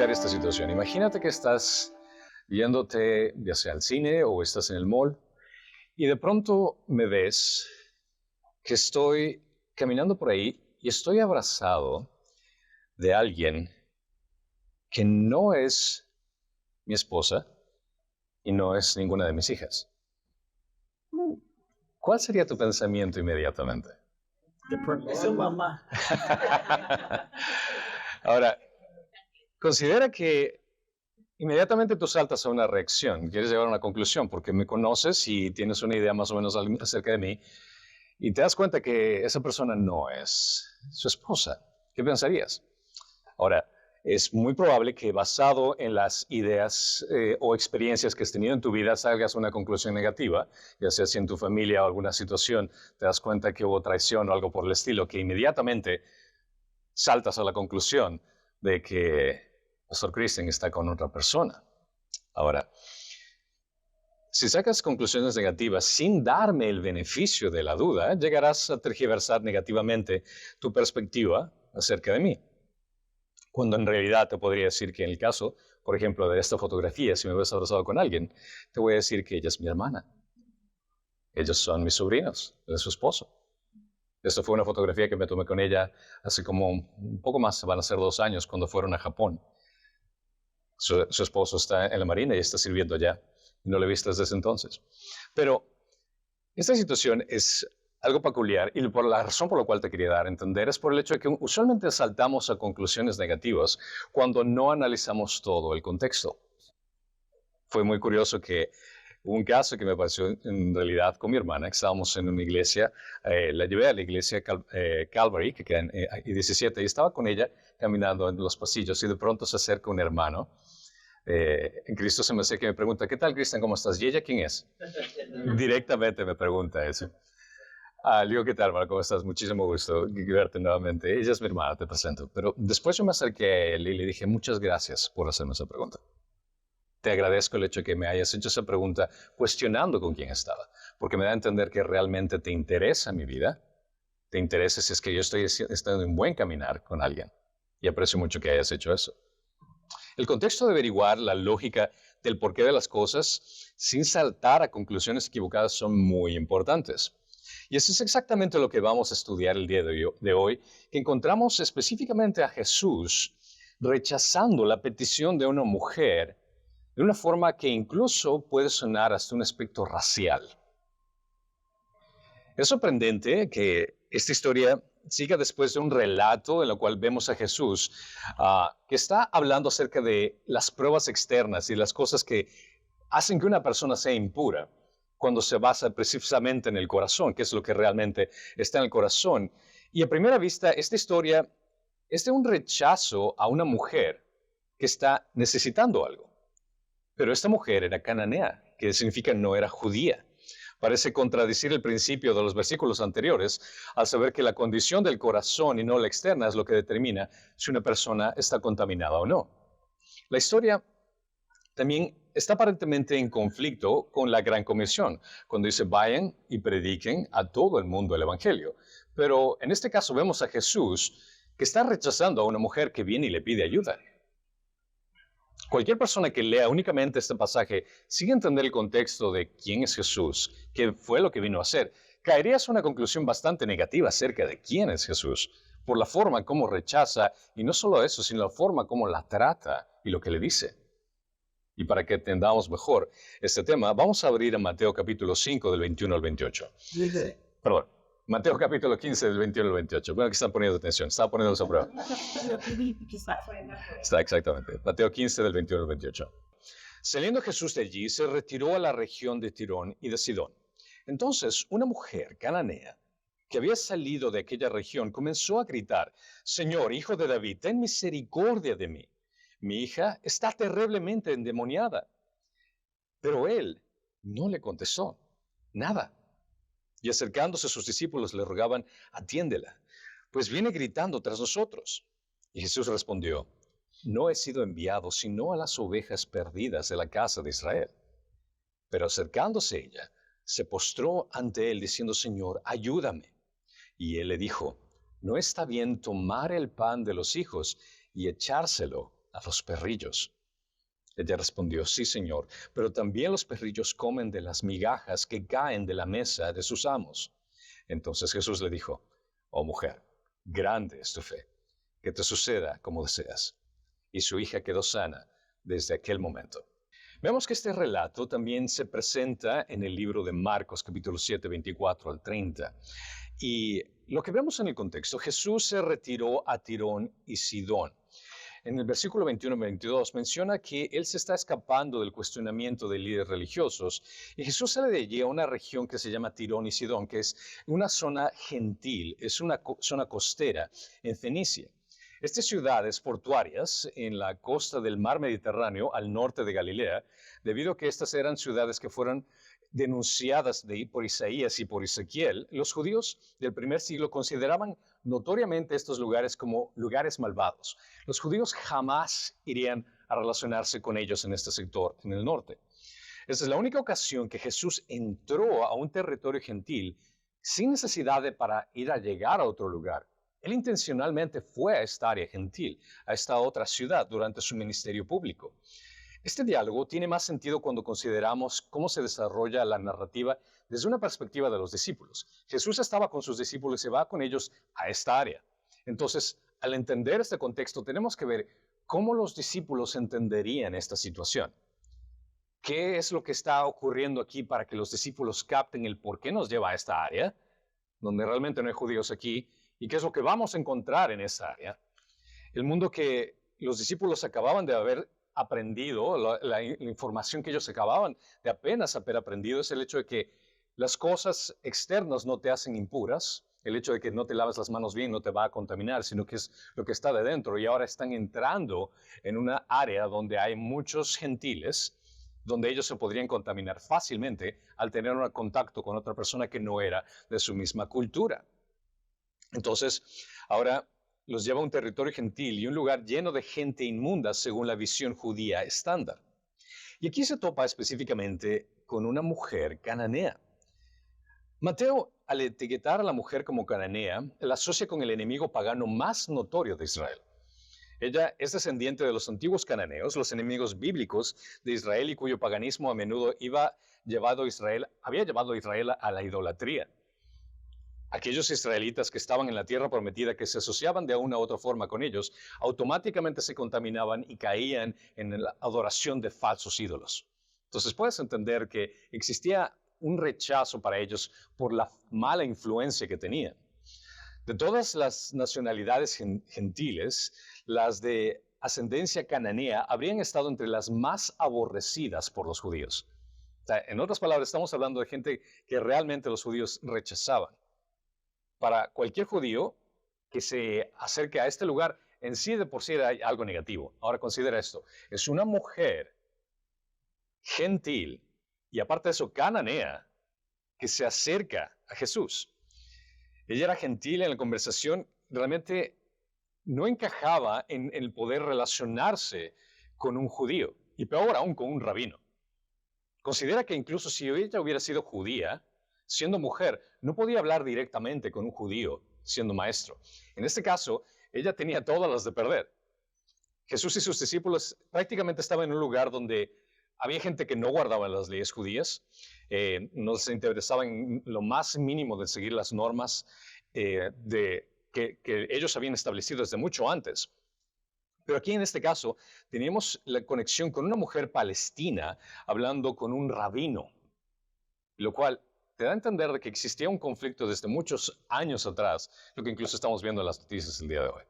plantear esta situación. Imagínate que estás yéndote ya sea al cine o estás en el mall y de pronto me ves que estoy caminando por ahí y estoy abrazado de alguien que no es mi esposa y no es ninguna de mis hijas. ¿Cuál sería tu pensamiento inmediatamente? Es su mamá. Ahora, considera que inmediatamente tú saltas a una reacción, quieres llegar a una conclusión porque me conoces y tienes una idea más o menos acerca de mí y te das cuenta que esa persona no es su esposa. ¿Qué pensarías? Ahora, es muy probable que basado en las ideas o experiencias que has tenido en tu vida salgas a una conclusión negativa, ya sea si en tu familia o alguna situación te das cuenta que hubo traición o algo por el estilo, que inmediatamente saltas a la conclusión de que Pastor Christian está con otra persona. Ahora, si sacas conclusiones negativas sin darme el beneficio de la duda, llegarás a tergiversar negativamente tu perspectiva acerca de mí. Cuando en realidad te podría decir que en el caso, por ejemplo, de esta fotografía, si me ves abrazado con alguien, te voy a decir que ella es mi hermana. Ellos son mis sobrinos, él es su esposo. Esta fue una fotografía que me tomé con ella hace como un poco más, van a ser 2 años, cuando fueron a Japón. Su esposo está en la marina y está sirviendo allá. No lo he visto desde ese entonces. Pero esta situación es algo peculiar y por la razón por la cual te quería dar a entender es por el hecho de que usualmente saltamos a conclusiones negativas cuando no analizamos todo el contexto. Fue muy curioso que hubo un caso que me pareció en realidad con mi hermana, que estábamos en una iglesia, la llevé a la iglesia Calvary, que queda en I-17, y estaba con ella caminando en los pasillos y de pronto se acerca un hermano. En Cristo se me acerca y me pregunta, ¿qué tal, Cristian? ¿Cómo estás? ¿Y ella quién es? Directamente me pregunta eso. Le digo, ¿qué tal, hermano? ¿Cómo estás? Muchísimo gusto verte nuevamente. Ella es mi hermana, te presento. Pero después yo me acerqué a él y le dije, muchas gracias por hacerme esa pregunta. Te agradezco el hecho de que me hayas hecho esa pregunta cuestionando con quién estaba, porque me da a entender que realmente te interesa mi vida, te interesa si es que yo estoy estando en buen caminar con alguien. Y aprecio mucho que hayas hecho eso. El contexto de averiguar la lógica del porqué de las cosas sin saltar a conclusiones equivocadas son muy importantes. Y eso es exactamente lo que vamos a estudiar el día de hoy, que encontramos específicamente a Jesús rechazando la petición de una mujer de una forma que incluso puede sonar hasta un aspecto racial. Es sorprendente que esta historia siga después de un relato en el cual vemos a Jesús que está hablando acerca de las pruebas externas y las cosas que hacen que una persona sea impura, cuando se basa precisamente en el corazón, que es lo que realmente está en el corazón. Y a primera vista, esta historia es de un rechazo a una mujer que está necesitando algo. Pero esta mujer era cananea, que significa no era judía. Parece contradecir el principio de los versículos anteriores al saber que la condición del corazón y no la externa es lo que determina si una persona está contaminada o no. La historia también está aparentemente en conflicto con la Gran Comisión, cuando dice vayan y prediquen a todo el mundo el Evangelio. Pero en este caso vemos a Jesús que está rechazando a una mujer que viene y le pide ayuda. Cualquier persona que lea únicamente este pasaje sin entender el contexto de quién es Jesús, qué fue lo que vino a hacer, caería a una conclusión bastante negativa acerca de quién es Jesús, por la forma como rechaza, y no solo eso, sino la forma como la trata y lo que le dice. Y para que entendamos mejor este tema, vamos a abrir a Mateo capítulo 5 del 21 al 28. Perdón, Mateo capítulo 15 del 21 al 28. Bueno, que están poniendo atención, estaba poniendo esa prueba. Está exactamente. Mateo 15 del 21 al 28. Saliendo Jesús de allí, se retiró a la región de Tirón y de Sidón. Entonces, una mujer cananea que había salido de aquella región comenzó a gritar, Señor, hijo de David, ten misericordia de mí. Mi hija está terriblemente endemoniada. Pero él no le contestó nada. Y acercándose a sus discípulos le rogaban, atiéndela, pues viene gritando tras nosotros. Y Jesús respondió, no he sido enviado sino a las ovejas perdidas de la casa de Israel. Pero acercándose ella, se postró ante él diciendo, Señor, ayúdame. Y él le dijo, no está bien tomar el pan de los hijos y echárselo a los perrillos. Ella respondió, sí, Señor, pero también los perrillos comen de las migajas que caen de la mesa de sus amos. Entonces Jesús le dijo, oh mujer, grande es tu fe, que te suceda como deseas. Y su hija quedó sana desde aquel momento. Vemos que este relato también se presenta en el libro de Marcos, capítulo 7, 24 al 30. Y lo que vemos en el contexto, Jesús se retiró a Tirón y Sidón. En el versículo 21-22 menciona que él se está escapando del cuestionamiento de líderes religiosos y Jesús sale de allí a una región que se llama Tirón y Sidón, que es una zona gentil, es una zona costera en Fenicia. Estas ciudades portuarias en la costa del mar Mediterráneo al norte de Galilea, debido a que estas eran ciudades que fueron denunciadas por Isaías y por Ezequiel, los judíos del primer siglo consideraban notoriamente estos lugares como lugares malvados. Los judíos jamás irían a relacionarse con ellos en este sector, en el norte. Esta es la única ocasión que Jesús entró a un territorio gentil sin necesidad para ir a llegar a otro lugar. Él intencionalmente fue a esta área gentil, a esta otra ciudad durante su ministerio público. Este diálogo tiene más sentido cuando consideramos cómo se desarrolla la narrativa desde una perspectiva de los discípulos. Jesús estaba con sus discípulos y va con ellos a esta área. Entonces, al entender este contexto, tenemos que ver cómo los discípulos entenderían esta situación. ¿Qué es lo que está ocurriendo aquí para que los discípulos capten el por qué nos lleva a esta área, donde realmente no hay judíos aquí, y qué es lo que vamos a encontrar en esa área? El mundo que los discípulos acababan de haber aprendido, la información que ellos acababan de apenas haber aprendido es el hecho de que las cosas externas no te hacen impuras, el hecho de que no te laves las manos bien no te va a contaminar, sino que es lo que está de dentro. Y ahora están entrando en una área donde hay muchos gentiles, donde ellos se podrían contaminar fácilmente al tener un contacto con otra persona que no era de su misma cultura. Entonces, ahora los lleva a un territorio gentil y un lugar lleno de gente inmunda según la visión judía estándar. Y aquí se topa específicamente con una mujer cananea. Mateo, al etiquetar a la mujer como cananea, la asocia con el enemigo pagano más notorio de Israel. Ella es descendiente de los antiguos cananeos, los enemigos bíblicos de Israel y cuyo paganismo a menudo había llevado a Israel a la idolatría. Aquellos israelitas que estaban en la tierra prometida, que se asociaban de una u otra forma con ellos, automáticamente se contaminaban y caían en la adoración de falsos ídolos. Entonces puedes entender que existía un rechazo para ellos por la mala influencia que tenían. De todas las nacionalidades gentiles, las de ascendencia cananea habrían estado entre las más aborrecidas por los judíos. O sea, en otras palabras, estamos hablando de gente que realmente los judíos rechazaban. Para cualquier judío que se acerque a este lugar, en sí de por sí era algo negativo. Ahora considera esto, es una mujer gentil y aparte de eso cananea que se acerca a Jesús. Ella era gentil en la conversación, realmente no encajaba en el poder relacionarse con un judío y peor aún con un rabino. Considera que incluso si ella hubiera sido judía, siendo mujer, no podía hablar directamente con un judío siendo maestro. En este caso, ella tenía todas las de perder. Jesús y sus discípulos prácticamente estaban en un lugar donde había gente que no guardaba las leyes judías, no se interesaba en lo más mínimo de seguir las normas que ellos habían establecido desde mucho antes. Pero aquí en este caso teníamos la conexión con una mujer palestina hablando con un rabino, lo cual te da a entender de que existía un conflicto desde muchos años atrás, lo que incluso estamos viendo en las noticias el día de hoy.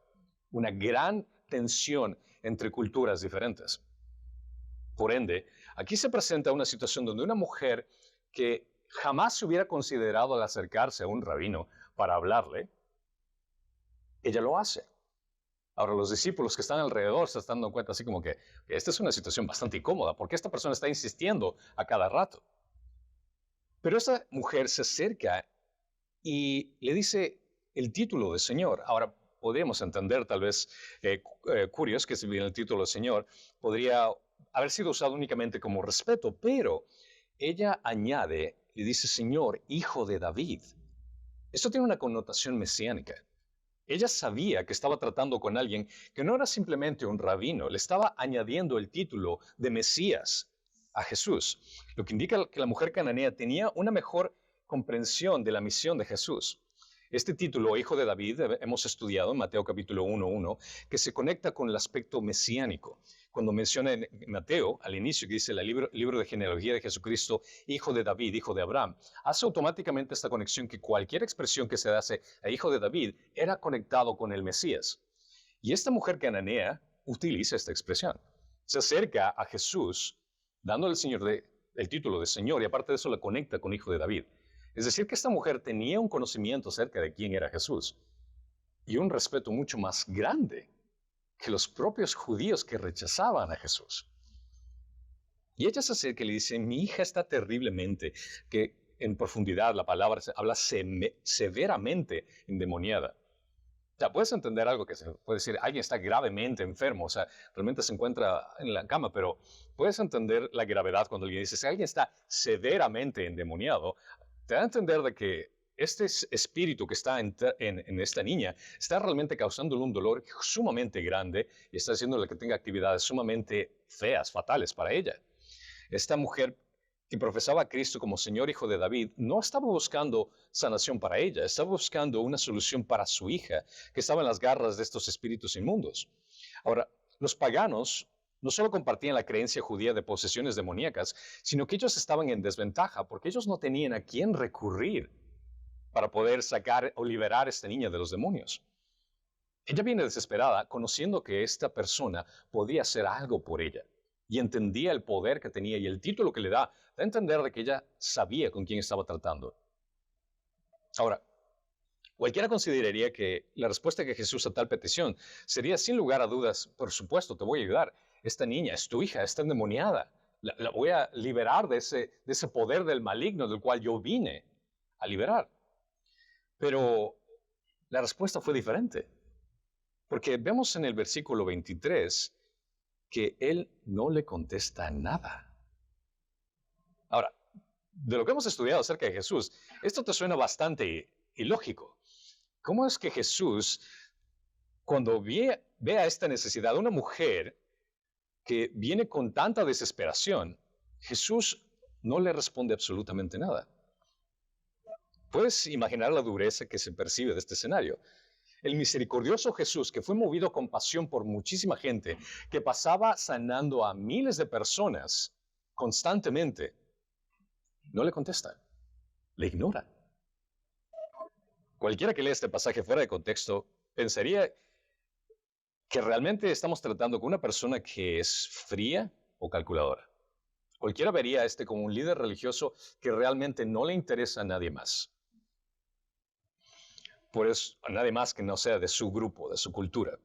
Una gran tensión entre culturas diferentes. Por ende, aquí se presenta una situación donde una mujer que jamás se hubiera considerado al acercarse a un rabino para hablarle, ella lo hace. Ahora, los discípulos que están alrededor se están dando cuenta así como que esta es una situación bastante incómoda, porque esta persona está insistiendo a cada rato. Pero esta mujer se acerca y le dice el título de Señor. Ahora, podemos entender tal vez, curioso que si bien el título de Señor podría haber sido usado únicamente como respeto, pero ella añade, le dice Señor, hijo de David. Esto tiene una connotación mesiánica. Ella sabía que estaba tratando con alguien que no era simplemente un rabino, le estaba añadiendo el título de Mesías a Jesús, lo que indica que la mujer cananea tenía una mejor comprensión de la misión de Jesús. Este título, Hijo de David, hemos estudiado en Mateo capítulo 1:1, que se conecta con el aspecto mesiánico. Cuando menciona en Mateo, al inicio, que dice el libro de genealogía de Jesucristo, Hijo de David, Hijo de Abraham, hace automáticamente esta conexión que cualquier expresión que se hace a Hijo de David era conectado con el Mesías. Y esta mujer cananea utiliza esta expresión. Se acerca a Jesús, dándole el título de Señor, y aparte de eso la conecta con Hijo de David. Es decir, que esta mujer tenía un conocimiento acerca de quién era Jesús y un respeto mucho más grande que los propios judíos que rechazaban a Jesús. Y ella se acerca y le dice, mi hija está terriblemente, que en profundidad la palabra habla severamente endemoniada. O sea, puedes entender algo que se puede decir, alguien está gravemente enfermo, o sea, realmente se encuentra en la cama, pero puedes entender la gravedad cuando alguien dice, si alguien está severamente endemoniado, te da a entender de que este espíritu que está en esta niña está realmente causándole un dolor sumamente grande y está haciéndole que tenga actividades sumamente feas, fatales para ella. Esta mujer que profesaba a Cristo como Señor Hijo de David, no estaba buscando sanación para ella, estaba buscando una solución para su hija, que estaba en las garras de estos espíritus inmundos. Ahora, los paganos no solo compartían la creencia judía de posesiones demoníacas, sino que ellos estaban en desventaja porque ellos no tenían a quién recurrir para poder sacar o liberar a esta niña de los demonios. Ella viene desesperada, conociendo que esta persona podía hacer algo por ella y entendía el poder que tenía y el título que le da a entender de que ella sabía con quién estaba tratando. Ahora, cualquiera consideraría que la respuesta de Jesús a tal petición sería sin lugar a dudas, por supuesto, te voy a ayudar. Esta niña es tu hija, está endemoniada. La voy a liberar de ese poder del maligno del cual yo vine a liberar. Pero la respuesta fue diferente. Porque vemos en el versículo 23 que él no le contesta nada. Ahora, de lo que hemos estudiado acerca de Jesús, esto te suena bastante ilógico. ¿Cómo es que Jesús, cuando ve a esta necesidad de una mujer que viene con tanta desesperación, Jesús no le responde absolutamente nada? Puedes imaginar la dureza que se percibe de este escenario. El misericordioso Jesús, que fue movido a compasión por muchísima gente, que pasaba sanando a miles de personas constantemente, no le contesta, le ignora. Cualquiera que lea este pasaje fuera de contexto pensaría que realmente estamos tratando con una persona que es fría o calculadora. Cualquiera vería a este como un líder religioso que realmente no le interesa a nadie más. Por eso, a nadie más que no sea de su grupo, de su cultura.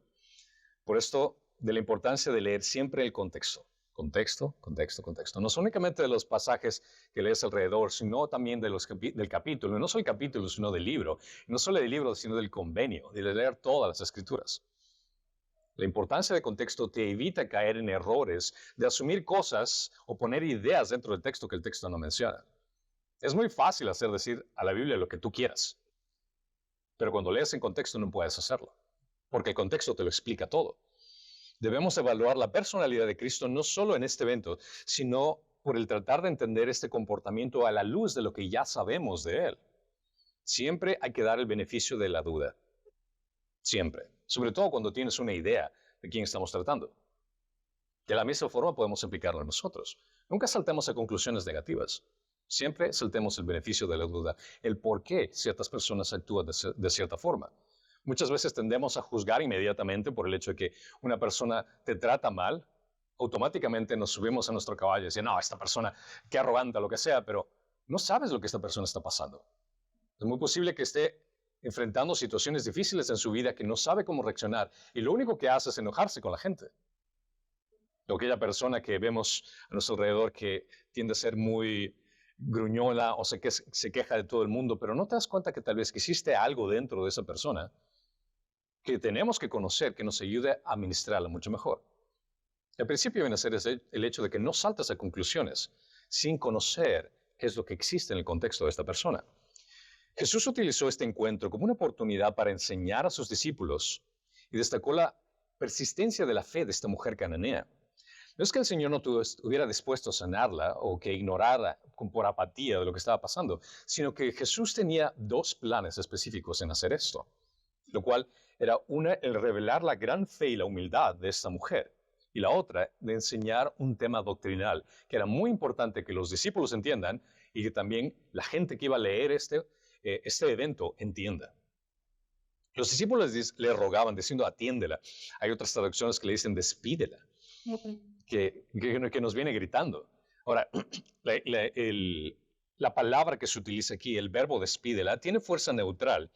Por esto, de la importancia de leer siempre el contexto. Contexto, contexto, contexto. No únicamente de los pasajes que lees alrededor, sino también del capítulo. Y no solo el capítulo, sino del libro. Y no solo del libro, sino del convenio, de leer todas las escrituras. La importancia del contexto te evita caer en errores de asumir cosas o poner ideas dentro del texto que el texto no menciona. Es muy fácil hacer decir a la Biblia lo que tú quieras. Pero cuando lees en contexto no puedes hacerlo, porque el contexto te lo explica todo. Debemos evaluar la personalidad de Cristo no solo en este evento, sino por el tratar de entender este comportamiento a la luz de lo que ya sabemos de Él. Siempre hay que dar el beneficio de la duda. Siempre. Sobre todo cuando tienes una idea de quién estamos tratando. De la misma forma podemos aplicarlo a nosotros. Nunca saltemos a conclusiones negativas. Siempre saltemos el beneficio de la duda, el por qué ciertas personas actúan de cierta forma. Muchas veces tendemos a juzgar inmediatamente por el hecho de que una persona te trata mal. Automáticamente nos subimos a nuestro caballo y decimos, no, esta persona, qué arrogante, lo que sea, pero no sabes lo que esta persona está pasando. Es muy posible que esté enfrentando situaciones difíciles en su vida que no sabe cómo reaccionar y lo único que hace es enojarse con la gente. O aquella persona que vemos a nuestro alrededor que tiende a ser muy gruñola o se queja de todo el mundo, pero no te das cuenta que tal vez existe algo dentro de esa persona que tenemos que conocer que nos ayude a administrarla mucho mejor. El principio viene a ser el hecho de que no saltas a conclusiones sin conocer qué es lo que existe en el contexto de esta persona. Jesús utilizó este encuentro como una oportunidad para enseñar a sus discípulos y destacó la persistencia de la fe de esta mujer cananea. No es que el Señor no estuviera dispuesto a sanarla o que ignorara por apatía de lo que estaba pasando, sino que Jesús tenía dos planes específicos en hacer esto, lo cual era una, el revelar la gran fe y la humildad de esta mujer, y la otra, de enseñar un tema doctrinal que era muy importante que los discípulos entiendan y que también la gente que iba a leer este evento entienda. Los discípulos le rogaban diciendo atiéndela. Hay otras traducciones que le dicen despídela, que nos viene gritando. Ahora, la palabra que se utiliza aquí, el verbo despídela, tiene fuerza neutral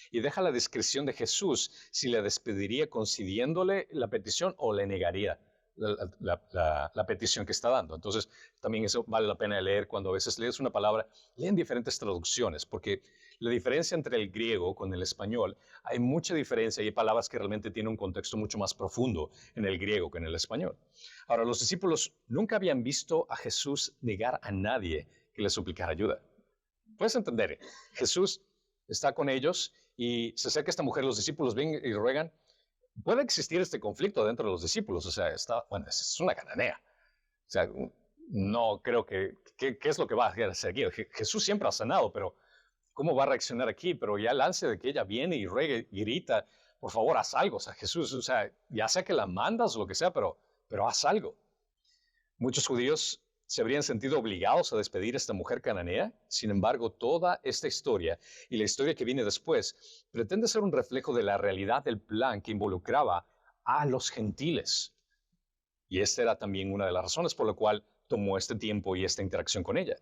y deja la descripción de Jesús si le despediría concediéndole la petición o le negaría la petición que está dando. Entonces, también eso vale la pena leer cuando a veces lees una palabra, leen diferentes traducciones, porque la diferencia entre el griego con el español, hay mucha diferencia y hay palabras que realmente tienen un contexto mucho más profundo en el griego que en el español. Ahora, los discípulos nunca habían visto a Jesús negar a nadie que le suplicara ayuda. Puedes entender, Jesús está con ellos y se acerca esta mujer, los discípulos ven y ruegan. Puede existir este conflicto dentro de los discípulos, o sea, es una cananea. O sea, no creo ¿qué es lo que va a hacer aquí? Jesús siempre ha sanado, pero ¿cómo va a reaccionar aquí? Pero ya el ansia de que ella viene y ruega y grita, por favor, haz algo, o sea, Jesús, o sea, ya sea que la mandas o lo que sea, pero haz algo. Muchos judíos se habrían sentido obligados a despedir a esta mujer cananea. Sin embargo, toda esta historia y la historia que viene después pretende ser un reflejo de la realidad del plan que involucraba a los gentiles. Y esta era también una de las razones por la cual tomó este tiempo y esta interacción con ella.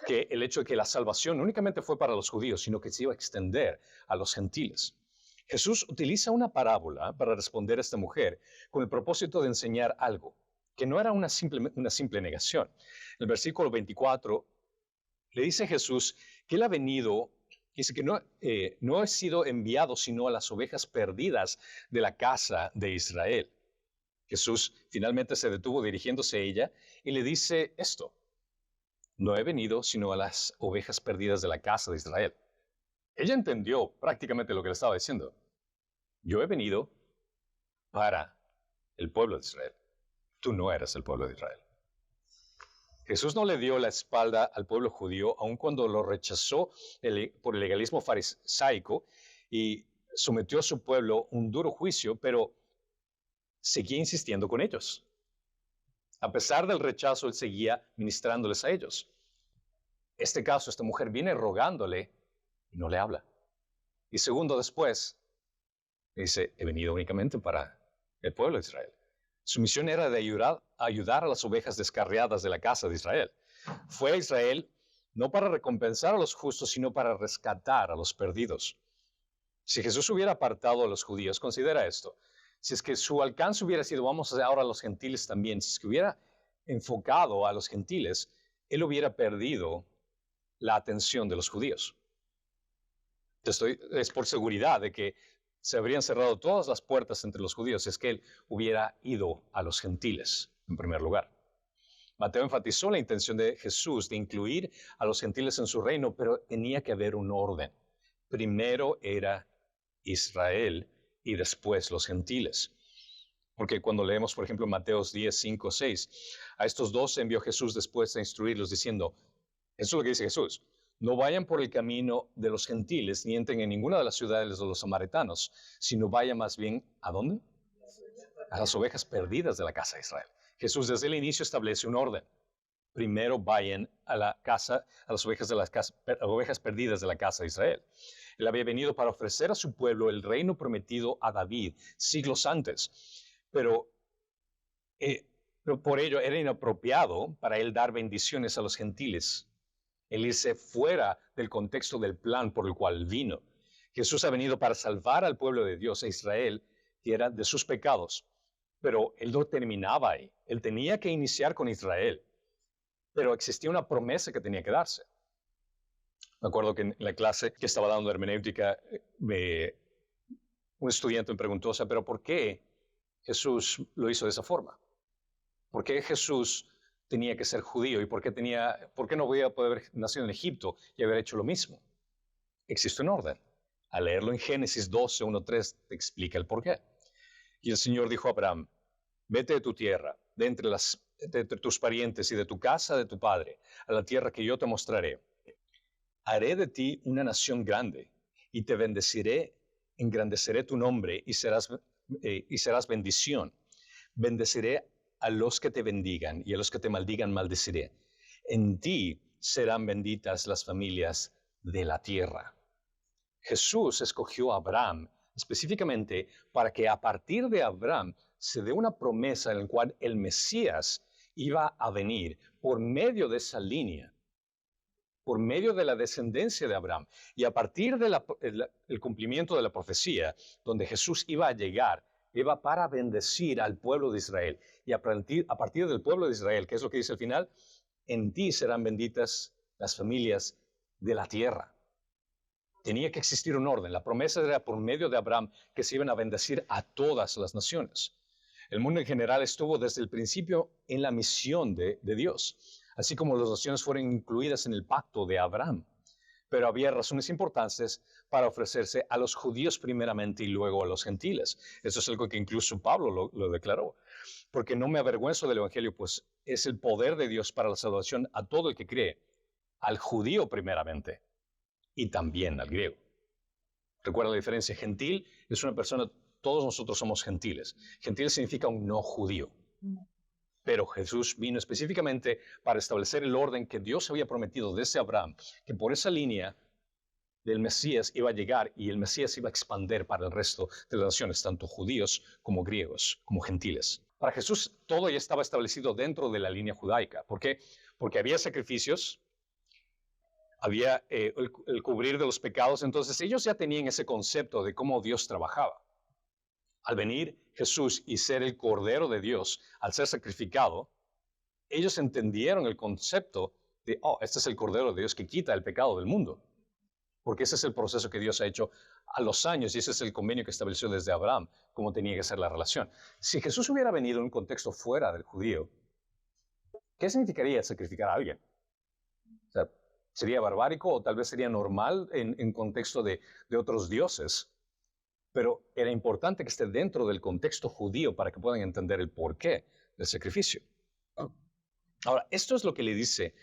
Que el hecho de que la salvación no únicamente fue para los judíos, sino que se iba a extender a los gentiles. Jesús utiliza una parábola para responder a esta mujer con el propósito de enseñar algo que no era una simple negación. En el versículo 24 le dice Jesús que él ha venido, dice que no he sido enviado sino a las ovejas perdidas de la casa de Israel. Jesús finalmente se detuvo dirigiéndose a ella y le dice esto: no he venido sino a las ovejas perdidas de la casa de Israel. Ella entendió prácticamente lo que le estaba diciendo. Yo he venido para el pueblo de Israel. Tú no eres el pueblo de Israel. Jesús no le dio la espalda al pueblo judío, aun cuando lo rechazó por el legalismo farisaico y sometió a su pueblo un duro juicio, pero seguía insistiendo con ellos. A pesar del rechazo, él seguía ministrándoles a ellos. Este caso, esta mujer viene rogándole y no le habla. Y segundo después, dice, he venido únicamente para el pueblo de Israel. Su misión era de ayudar a las ovejas descarriadas de la casa de Israel. Fue a Israel no para recompensar a los justos, sino para rescatar a los perdidos. Si Jesús hubiera apartado a los judíos, considera esto, si es que su alcance hubiera sido, vamos a hacer ahora a los gentiles también, si es que hubiera enfocado a los gentiles, él hubiera perdido la atención de los judíos. Es por seguridad de que se habrían cerrado todas las puertas entre los judíos si es que él hubiera ido a los gentiles en primer lugar. Mateo enfatizó la intención de Jesús de incluir a los gentiles en su reino, pero tenía que haber un orden. Primero era Israel y después los gentiles. Porque cuando leemos, por ejemplo, Mateo 10, 5, 6, a estos dos envió Jesús después a instruirlos diciendo, eso es lo que dice Jesús, no vayan por el camino de los gentiles, ni entren en ninguna de las ciudades de los samaritanos, sino vayan más bien, ¿a dónde? A las ovejas perdidas de la casa de Israel. Jesús desde el inicio establece un orden. Primero vayan a la casa, a las ovejas perdidas de la casa de Israel. Él había venido para ofrecer a su pueblo el reino prometido a David siglos antes, pero por ello era inapropiado para él dar bendiciones a los gentiles. Él irse fuera del contexto del plan por el cual vino. Jesús ha venido para salvar al pueblo de Dios, a Israel, que era de sus pecados. Pero él no terminaba ahí. Él tenía que iniciar con Israel. Pero existía una promesa que tenía que darse. Me acuerdo que en la clase que estaba dando de hermenéutica, un estudiante me preguntó, o sea, pero ¿por qué Jesús lo hizo de esa forma? ¿Por qué Jesús tenía que ser judío y por qué no podía haber nacido en Egipto y haber hecho lo mismo? existe un orden. Al leerlo en Génesis 12, 1, 3, te explica el porqué. Y el Señor dijo a Abraham, vete de tu tierra, de entre tus parientes y de tu casa de tu padre, a la tierra que yo te mostraré. Haré de ti una nación grande y te bendeciré, engrandeceré tu nombre y serás bendición. Bendeciré a los que te bendigan y a los que te maldigan maldeciré. En ti serán benditas las familias de la tierra. Jesús escogió a Abraham específicamente para que a partir de Abraham se dé una promesa en la cual el Mesías iba a venir por medio de esa línea, por medio de la descendencia de Abraham. Y a partir del cumplimiento de la profecía, donde Jesús iba a llegar, iba para bendecir al pueblo de Israel. Y a partir del pueblo de Israel, ¿qué es lo que dice al final? En ti serán benditas las familias de la tierra. Tenía que existir un orden. La promesa era por medio de Abraham que se iban a bendecir a todas las naciones. El mundo en general estuvo desde el principio en la misión de Dios, así como las naciones fueron incluidas en el pacto de Abraham. Pero había razones importantes para ofrecerse a los judíos primeramente y luego a los gentiles. Eso es algo que incluso Pablo lo declaró. Porque no me avergüenzo del evangelio, pues es el poder de Dios para la salvación a todo el que cree, al judío primeramente y también al griego. Recuerda la diferencia. Gentil es una persona, todos nosotros somos gentiles. Gentil significa un no judío. Pero Jesús vino específicamente para establecer el orden que Dios había prometido desde Abraham, que por esa línea del Mesías iba a llegar y el Mesías iba a expandir para el resto de las naciones, tanto judíos como griegos, como gentiles. Para Jesús todo ya estaba establecido dentro de la línea judaica. ¿Por qué? Porque había sacrificios, había el cubrir de los pecados, entonces ellos ya tenían ese concepto de cómo Dios trabajaba. Al venir Jesús y ser el Cordero de Dios, al ser sacrificado, ellos entendieron el concepto de, este es el Cordero de Dios que quita el pecado del mundo. Porque ese es el proceso que Dios ha hecho a los años y ese es el convenio que estableció desde Abraham, cómo tenía que ser la relación. Si Jesús hubiera venido en un contexto fuera del judío, ¿qué significaría sacrificar a alguien? O sea, ¿sería barbárico o tal vez sería normal en contexto de otros dioses? Pero era importante que esté dentro del contexto judío para que puedan entender el porqué del sacrificio. Ahora, esto es lo que le dice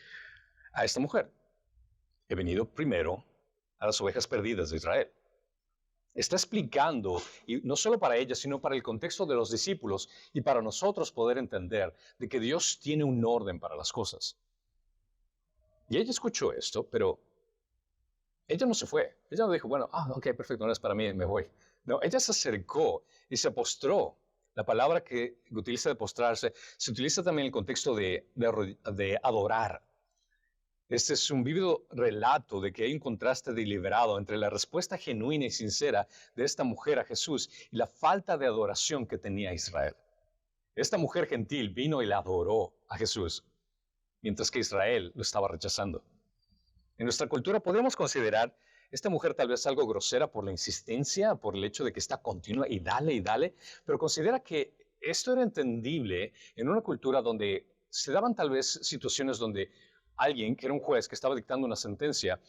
a esta mujer. He venido primero a las ovejas perdidas de Israel. Está explicando, y no solo para ella, sino para el contexto de los discípulos y para nosotros poder entender de que Dios tiene un orden para las cosas. Y ella escuchó esto, pero ella no se fue. Ella no dijo, bueno, ok, perfecto, no es para mí, me voy. No, ella se acercó y se postró. La palabra que utiliza de postrarse se utiliza también en el contexto de adorar. Este es un vívido relato de que hay un contraste deliberado entre la respuesta genuina y sincera de esta mujer a Jesús y la falta de adoración que tenía Israel. Esta mujer gentil vino y le adoró a Jesús, mientras que Israel lo estaba rechazando. En nuestra cultura podemos considerar esta mujer tal vez algo grosera por la insistencia, por el hecho de que está continua y dale, pero considera que esto era entendible en una cultura donde se daban tal vez situaciones donde alguien, que era un juez que estaba dictando una sentencia,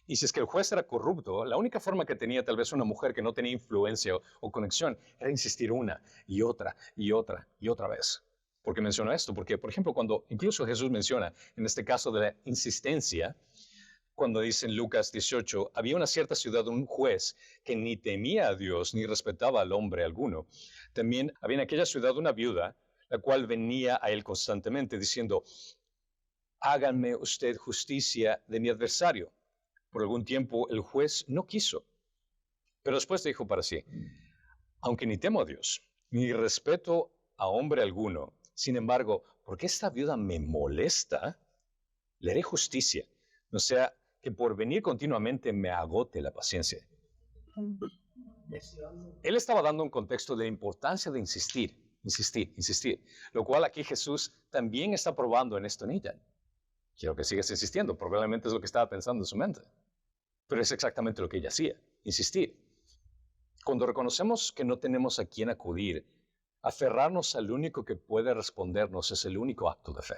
y si es que el juez era corrupto, la única forma que tenía tal vez una mujer que no tenía influencia o conexión era insistir una y otra y otra y otra vez. ¿Por qué menciono esto? Porque, por ejemplo, cuando incluso Jesús menciona, en este caso de la insistencia, cuando dice en Lucas 18, había una cierta ciudad un juez que ni temía a Dios ni respetaba al hombre alguno. También había en aquella ciudad una viuda, la cual venía a él constantemente diciendo, háganme usted justicia de mi adversario. Por algún tiempo el juez no quiso, pero después dijo para sí, aunque ni temo a Dios, ni respeto a hombre alguno, sin embargo, porque esta viuda me molesta, le haré justicia, no sea que por venir continuamente me agote la paciencia. Él estaba dando un contexto de importancia de insistir, lo cual aquí Jesús también está probando en esto en ella. Quiero que sigas insistiendo, probablemente es lo que estaba pensando en su mente. Pero es exactamente lo que ella hacía, insistir. Cuando reconocemos que no tenemos a quién acudir, aferrarnos al único que puede respondernos es el único acto de fe.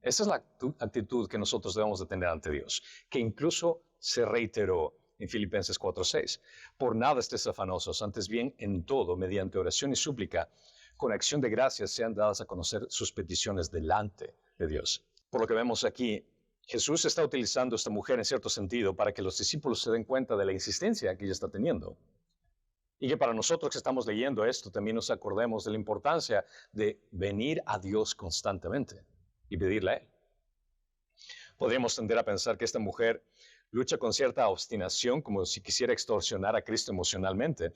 Esa es la actitud que nosotros debemos de tener ante Dios, que incluso se reiteró en Filipenses 4:6. Por nada estés afanosos, antes bien en todo, mediante oración y súplica, con acción de gracias sean dadas a conocer sus peticiones delante de Dios. Por lo que vemos aquí, Jesús está utilizando a esta mujer en cierto sentido para que los discípulos se den cuenta de la insistencia que ella está teniendo. Y que para nosotros que estamos leyendo esto también nos acordemos de la importancia de venir a Dios constantemente y pedirle a Él. Podríamos tender a pensar que esta mujer lucha con cierta obstinación, como si quisiera extorsionar a Cristo emocionalmente,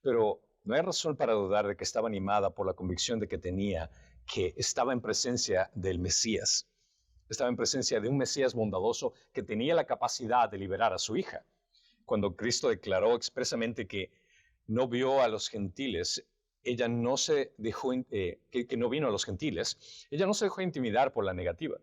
pero no hay razón para dudar de que estaba animada por la convicción de que estaba en presencia del Mesías. Estaba en presencia de un Mesías bondadoso que tenía la capacidad de liberar a su hija. Cuando Cristo declaró expresamente que no vio a los gentiles, ella no se dejó, que no vino a los gentiles, ella no se dejó intimidar por la negativa.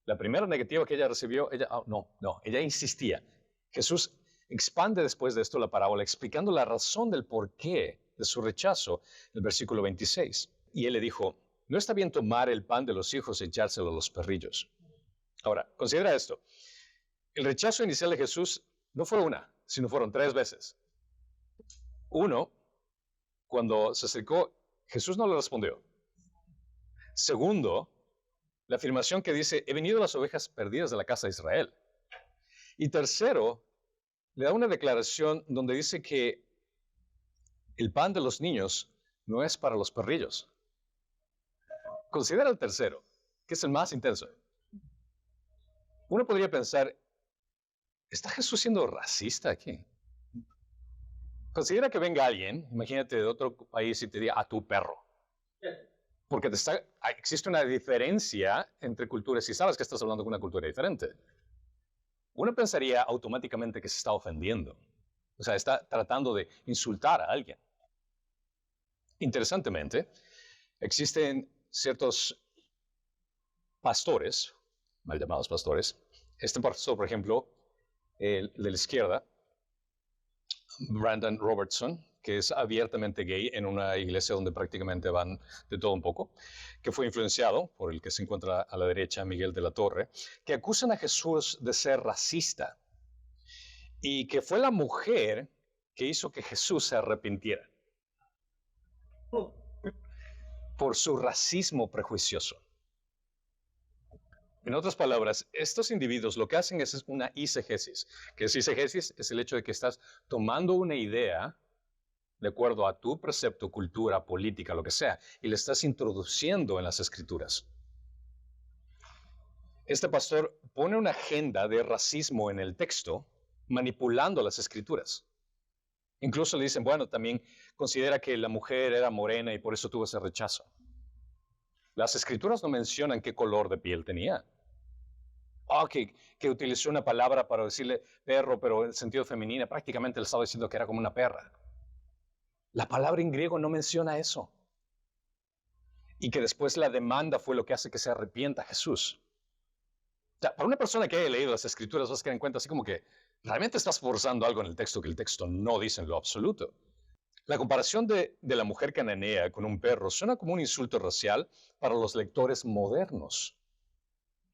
La primera negativa que ella recibió, ella insistía. Jesús expande después de esto la parábola, explicando la razón del porqué de su rechazo, en el versículo 26. Y él le dijo, no está bien tomar el pan de los hijos y echárselo a los perrillos. Ahora, considera esto. El rechazo inicial de Jesús no fue una, sino fueron 3 veces. Uno, cuando se acercó, Jesús no le respondió. Segundo, la afirmación que dice, he venido a las ovejas perdidas de la casa de Israel. Y tercero, le da una declaración donde dice que el pan de los niños no es para los perrillos. Considera el tercero, que es el más intenso. Uno podría pensar, ¿está Jesús siendo racista aquí? Considera que venga alguien, imagínate de otro país y te diga a tu perro. Porque existe una diferencia entre culturas y sabes que estás hablando con una cultura diferente. Uno pensaría automáticamente que se está ofendiendo. O sea, está tratando de insultar a alguien. Interesantemente, existen ciertos pastores, mal llamados pastores. Este pastor, por ejemplo, el de la izquierda, Brandon Robertson, que es abiertamente gay en una iglesia donde prácticamente van de todo un poco, que fue influenciado por el que se encuentra a la derecha, Miguel de la Torre, que acusan a Jesús de ser racista y que fue la mujer que hizo que Jesús se arrepintiera por su racismo prejuicioso. En otras palabras, estos individuos lo que hacen es una eisegesis. ¿Qué es eisegesis? Es el hecho de que estás tomando una idea de acuerdo a tu precepto, cultura, política, lo que sea, y le estás introduciendo en las escrituras. Este pastor pone una agenda de racismo en el texto, manipulando las escrituras. Incluso le dicen, bueno, también considera que la mujer era morena y por eso tuvo ese rechazo. Las escrituras no mencionan qué color de piel tenía. Que utilizó una palabra para decirle perro, pero en el sentido femenino, prácticamente le estaba diciendo que era como una perra. La palabra en griego no menciona eso. Y que después la demanda fue lo que hace que se arrepienta Jesús. O sea, para una persona que haya leído las escrituras vas a quedar en cuenta así como que realmente estás forzando algo en el texto que el texto no dice en lo absoluto. La comparación de la mujer cananea con un perro suena como un insulto racial para los lectores modernos.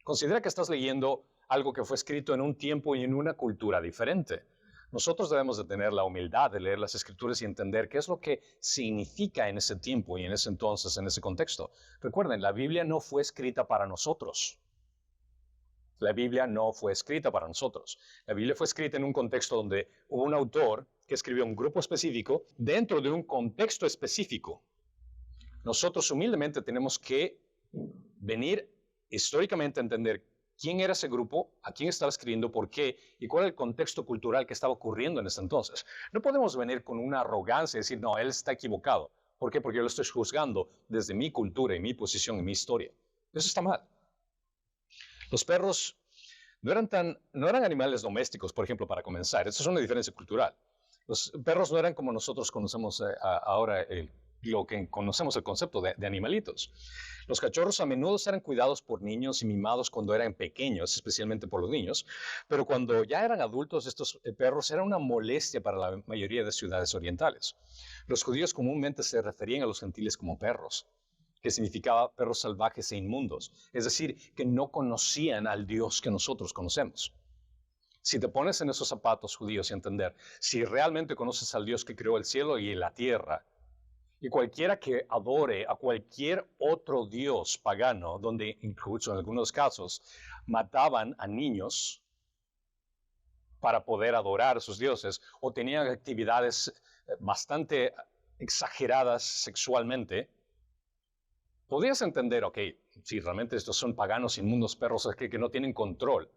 Considera que estás leyendo algo que fue escrito en un tiempo y en una cultura diferente. Nosotros debemos de tener la humildad de leer las escrituras y entender qué es lo que significa en ese tiempo y en ese entonces, en ese contexto. Recuerden, la Biblia no fue escrita para nosotros. La Biblia no fue escrita para nosotros. La Biblia fue escrita en un contexto donde hubo un autor que escribió un grupo específico dentro de un contexto específico. Nosotros humildemente tenemos que venir históricamente a entender quién era ese grupo, a quién estaba escribiendo, por qué y cuál era el contexto cultural que estaba ocurriendo en ese entonces. No podemos venir con una arrogancia y decir, no, él está equivocado. ¿Por qué? Porque yo lo estoy juzgando desde mi cultura y mi posición y mi historia. Eso está mal. Los perros no eran animales domésticos, por ejemplo, para comenzar. Esa es una diferencia cultural. Los perros no eran como nosotros conocemos ahora lo que conocemos el concepto de animalitos. Los cachorros a menudo eran cuidados por niños y mimados cuando eran pequeños, especialmente por los niños, pero cuando ya eran adultos, estos perros eran una molestia para la mayoría de ciudades orientales. Los judíos comúnmente se referían a los gentiles como perros, que significaba perros salvajes e inmundos, es decir, que no conocían al Dios que nosotros conocemos. Si te pones en esos zapatos judíos y entender, si realmente conoces al Dios que creó el cielo y la tierra, y cualquiera que adore a cualquier otro dios pagano, donde incluso en algunos casos mataban a niños para poder adorar a sus dioses, o tenían actividades bastante exageradas sexualmente, podrías entender, ok, si realmente estos son paganos, inmundos perros que no tienen control.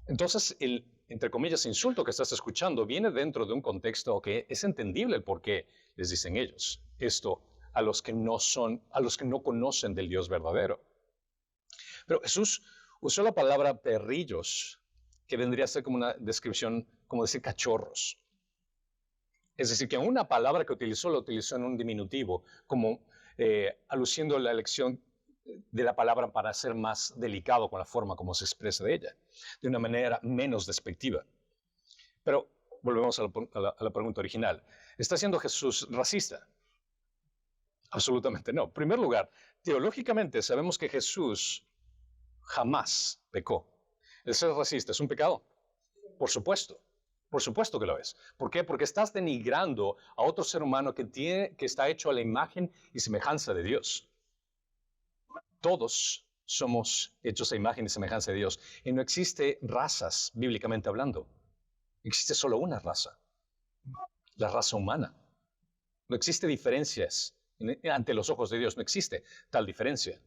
Entonces, el, entre comillas, insulto que estás escuchando viene dentro de un contexto que es entendible el por qué les dicen ellos esto a los que no conocen del Dios verdadero. Pero Jesús usó la palabra perrillos, que vendría a ser como una descripción, como decir cachorros. Es decir, que una palabra que utilizó, la utilizó en un diminutivo, como aluciendo a la elección de la palabra para ser más delicado con la forma como se expresa de ella, de una manera menos despectiva. Pero volvemos a la pregunta original. ¿Está siendo Jesús racista? Absolutamente no. En primer lugar, teológicamente sabemos que Jesús jamás pecó. ¿El ser racista es un pecado? Por supuesto. Por supuesto que lo es. ¿Por qué? Porque estás denigrando a otro ser humano que está hecho a la imagen y semejanza de Dios. Todos somos hechos a imagen y semejanza de Dios. Y no existe razas, bíblicamente hablando. Existe solo una raza. La raza humana. No existe diferencias. Ante los ojos de Dios no existe tal diferencia.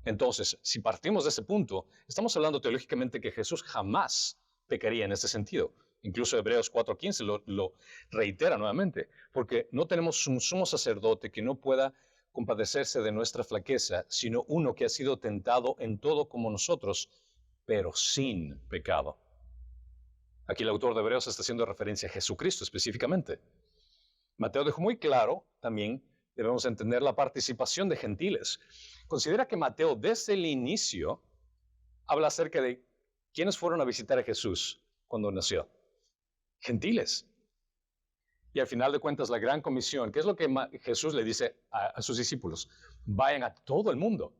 Entonces, si partimos de ese punto, estamos hablando teológicamente que Jesús jamás pecaría en ese sentido. Incluso Hebreos 4:15 lo reitera nuevamente, porque no tenemos un sumo sacerdote que no pueda compadecerse de nuestra flaqueza, sino uno que ha sido tentado en todo como nosotros, pero sin pecado. Aquí el autor de Hebreos está haciendo referencia a Jesucristo específicamente. Mateo dejó muy claro, también debemos entender la participación de gentiles. Considera que Mateo desde el inicio habla acerca de quiénes fueron a visitar a Jesús cuando nació. Gentiles. Y al final de cuentas, la gran comisión, ¿qué es lo que Jesús le dice a sus discípulos? Vayan a todo el mundo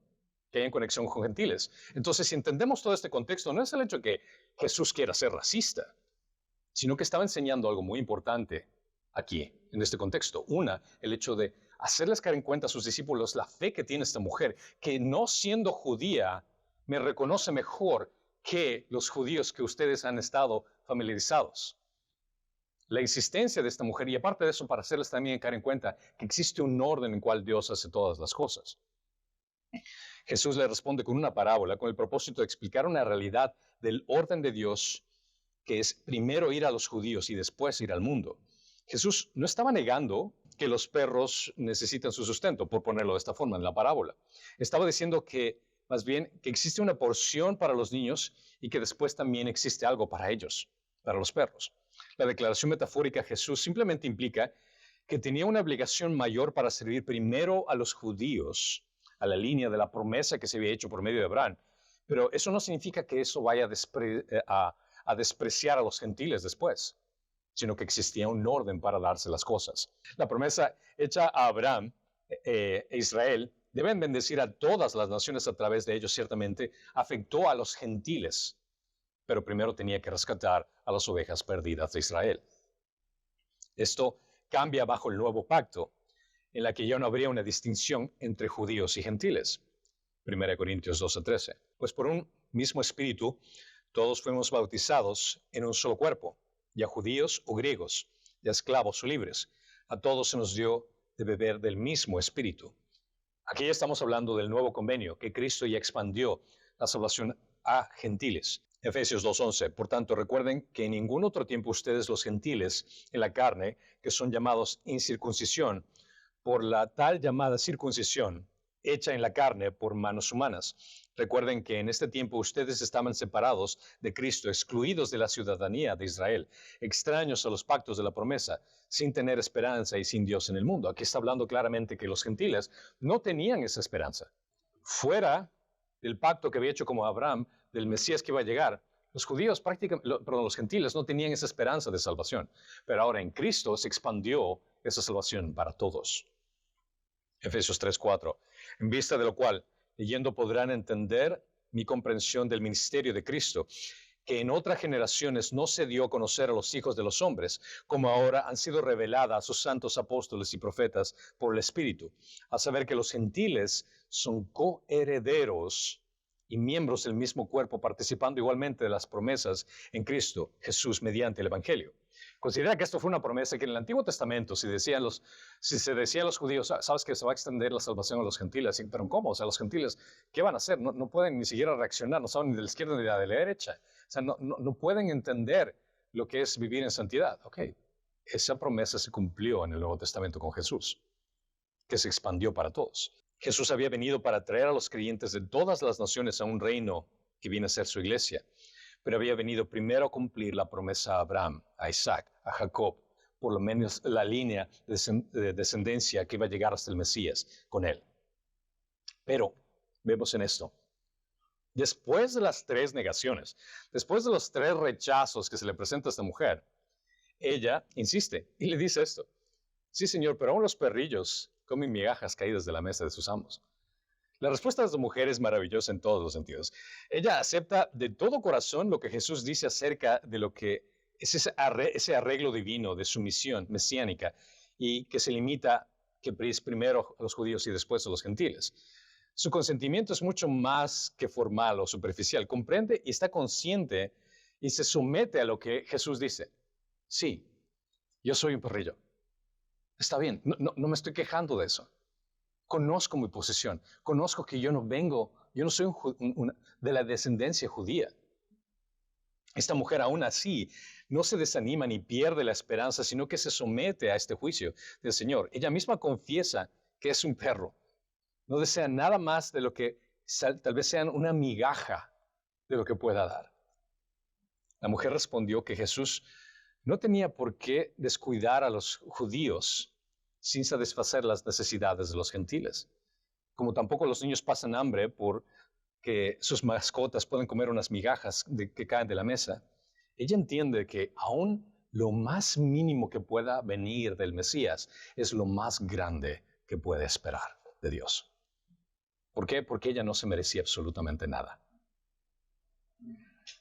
que hayan conexión con gentiles. Entonces, si entendemos todo este contexto, no es el hecho de que Jesús quiera ser racista, sino que estaba enseñando algo muy importante aquí, en este contexto. Una, el hecho de hacerles caer en cuenta a sus discípulos la fe que tiene esta mujer, que no siendo judía, me reconoce mejor que los judíos que ustedes han estado familiarizados. La insistencia de esta mujer, y aparte de eso, para hacerles también caer en cuenta que existe un orden en el cual Dios hace todas las cosas. Jesús le responde con una parábola, con el propósito de explicar una realidad del orden de Dios, que es primero ir a los judíos y después ir al mundo. Jesús no estaba negando que los perros necesitan su sustento, por ponerlo de esta forma en la parábola. Estaba diciendo que, más bien, que existe una porción para los niños y que después también existe algo para ellos, para los perros. La declaración metafórica de Jesús simplemente implica que tenía una obligación mayor para servir primero a los judíos, a la línea de la promesa que se había hecho por medio de Abraham. Pero eso no significa que eso vaya a despreciar a los gentiles después, sino que existía un orden para darse las cosas. La promesa hecha a Abraham e Israel, deben bendecir a todas las naciones a través de ellos, ciertamente, afectó a los gentiles, pero primero tenía que rescatar a las ovejas perdidas de Israel. Esto cambia bajo el nuevo pacto, en la que ya no habría una distinción entre judíos y gentiles. 1 Corintios 12:13. Pues por un mismo espíritu, todos fuimos bautizados en un solo cuerpo, ya judíos o griegos, ya esclavos o libres. A todos se nos dio de beber del mismo espíritu. Aquí ya estamos hablando del nuevo convenio, que Cristo ya expandió la salvación a gentiles. Efesios 2:11. Por tanto, recuerden que en ningún otro tiempo ustedes, los gentiles en la carne, que son llamados incircuncisión, por la tal llamada circuncisión, hecha en la carne por manos humanas. Recuerden que en este tiempo ustedes estaban separados de Cristo, excluidos de la ciudadanía de Israel, extraños a los pactos de la promesa, sin tener esperanza y sin Dios en el mundo. Aquí está hablando claramente que los gentiles no tenían esa esperanza. Fuera del pacto que había hecho como Abraham, del Mesías que iba a llegar, los judíos los gentiles no tenían esa esperanza de salvación. Pero ahora en Cristo se expandió esa salvación para todos. Efesios 3:4. En vista de lo cual, leyendo podrán entender mi comprensión del ministerio de Cristo, que en otras generaciones no se dio a conocer a los hijos de los hombres, como ahora han sido reveladas a sus santos apóstoles y profetas por el Espíritu, a saber que los gentiles son coherederos y miembros del mismo cuerpo, participando igualmente de las promesas en Cristo Jesús mediante el Evangelio. Considera que esto fue una promesa que en el Antiguo Testamento, si se decía a los judíos, sabes que se va a extender la salvación a los gentiles, pero ¿cómo? O sea, los gentiles, ¿qué van a hacer? No pueden ni siquiera reaccionar, no saben ni de la izquierda ni de la derecha. O sea, no pueden entender lo que es vivir en santidad. Ok, esa promesa se cumplió en el Nuevo Testamento con Jesús, que se expandió para todos. Jesús había venido para traer a los creyentes de todas las naciones a un reino que viene a ser su iglesia, pero había venido primero a cumplir la promesa a Abraham, a Isaac, a Jacob, por lo menos la línea de descendencia que iba a llegar hasta el Mesías con él. Pero vemos en esto, después de las 3 negaciones, después de los 3 rechazos que se le presenta a esta mujer, ella insiste y le dice esto: sí, Señor, pero aún los perrillos comen migajas caídas de la mesa de sus amos. La respuesta de esta mujer es maravillosa en todos los sentidos. Ella acepta de todo corazón lo que Jesús dice acerca de lo que es ese arreglo divino de su misión mesiánica, y que se limita que primero a los judíos y después a los gentiles. Su consentimiento es mucho más que formal o superficial. Comprende y está consciente y se somete a lo que Jesús dice. Sí, yo soy un perrillo. Está bien, no me estoy quejando de eso. Conozco mi posición, conozco que yo no soy de la descendencia judía. Esta mujer aún así no se desanima ni pierde la esperanza, sino que se somete a este juicio del Señor. Ella misma confiesa que es un perro. No desea nada más de lo que tal vez sean una migaja de lo que pueda dar. La mujer respondió que Jesús no tenía por qué descuidar a los judíos sin satisfacer las necesidades de los gentiles. Como tampoco los niños pasan hambre porque sus mascotas pueden comer unas migajas que caen de la mesa. Ella entiende que aún lo más mínimo que pueda venir del Mesías es lo más grande que puede esperar de Dios. ¿Por qué? Porque ella no se merecía absolutamente nada.